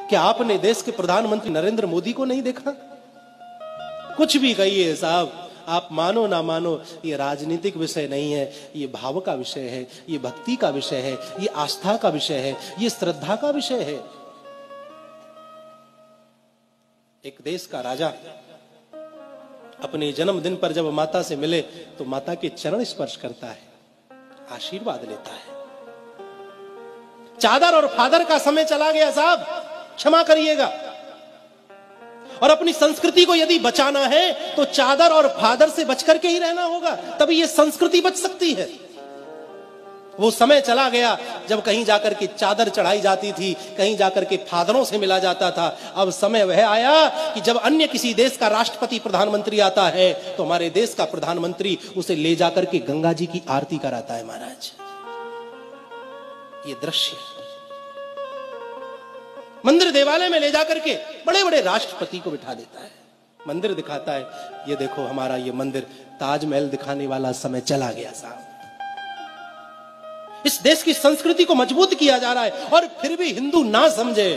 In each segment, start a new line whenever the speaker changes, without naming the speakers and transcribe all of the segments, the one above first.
क्या आपने देश के प्रधानमंत्री नरेंद्र मोदी को नहीं देखा? कुछ भी कहिए साहब, आप मानो ना मानो, ये राजनीतिक विषय नहीं है, ये भाव का विषय है, ये भक्ति का विषय है, ये आस्था का विषय है, ये श्रद्धा का विषय है। एक देश का राजा अपने जन्मदिन पर जब माता से मिले तो माता के चरण स्पर्श करता है, आशीर्वाद लेता है। चादर और फादर का समय चला गया साहब, क्षमा करिएगा। और अपनी संस्कृति को यदि बचाना है तो चादर और फादर से बचकर के ही रहना होगा, तभी ये संस्कृति बच सकती है। वो समय चला गया जब कहीं जाकर के चादर चढ़ाई जाती थी, कहीं जाकर के फादरों से मिला जाता था। अब समय वह आया कि जब अन्य किसी देश का राष्ट्रपति प्रधानमंत्री आता है तो हमारे देश का प्रधानमंत्री उसे ले जाकर के गंगा जी की आरती कराता है। महाराज, ये दृश्य मंदिर देवालय में ले जाकर के बड़े बड़े राष्ट्रपति को बिठा देता है, मंदिर दिखाता है, ये देखो हमारा ये मंदिर, ताजमहल दिखाने वाला समय चला गया साहब। इस देश की संस्कृति को मजबूत किया जा रहा है और फिर भी हिंदू ना समझे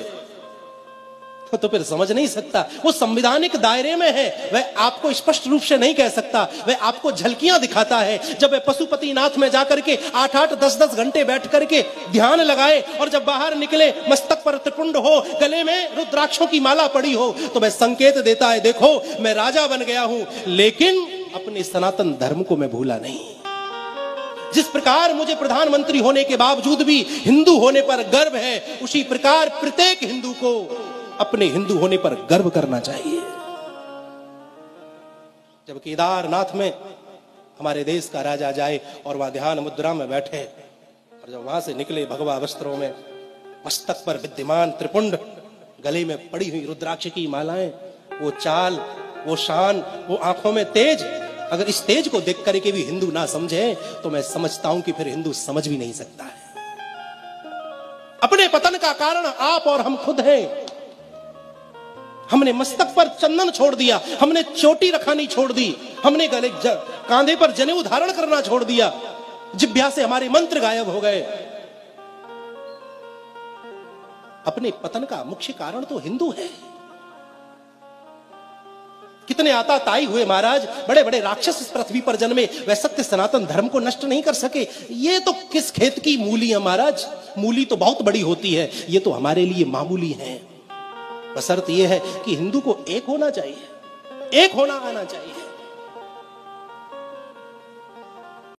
तो फिर समझ नहीं सकता। वो संवैधानिक दायरे में है, वह आपको स्पष्ट रूप से नहीं कह सकता, वह आपको झलकियां दिखाता है। जब वह पशुपतिनाथ में जाकर के 8-8, 10-10 घंटे बैठ करके ध्यान लगाए और जब बाहर निकले मस्तक पर त्रिपुंड हो, गले में रुद्राक्षों की माला पड़ी हो, तो वह संकेत देता है, देखो मैं राजा बन गया हूं लेकिन अपने सनातन धर्म को मैं भूला नहीं। जिस प्रकार मुझे प्रधानमंत्री होने के बावजूद भी हिंदू होने पर गर्व है, उसी प्रकार प्रत्येक हिंदू को अपने हिंदू होने पर गर्व करना चाहिए। जब केदारनाथ में हमारे देश का राजा जाए और वहां ध्यान मुद्रा में बैठे और जब वहां से निकले भगवा वस्त्रों में, मस्तक पर विद्यमान त्रिपुंड, गले में पड़ी हुई रुद्राक्ष की मालाएं, वो चाल, वो शान, वो आंखों में तेज, अगर इस तेज को देख करके भी हिंदू ना समझे तो मैं समझता हूं कि फिर हिंदू समझ भी नहीं सकता है। अपने पतन का कारण आप और हम खुद हैं। हमने मस्तक पर चंदन छोड़ दिया, हमने चोटी रखानी छोड़ दी, हमने गले कांधे पर जनेऊ धारण करना छोड़ दिया, जिह्वा से हमारे मंत्र गायब हो गए। अपने पतन का मुख्य कारण तो हिंदू है। कितने आताताई हुए महाराज, बड़े बड़े राक्षस इस पृथ्वी पर जन्मे, वह सत्य सनातन धर्म को नष्ट नहीं कर सके। ये तो किस खेत की मूली है महाराज, मूली तो बहुत बड़ी होती है, ये तो हमारे लिए मामूली है। बशर्त यह है कि हिंदू को एक होना चाहिए, एक होना आना चाहिए।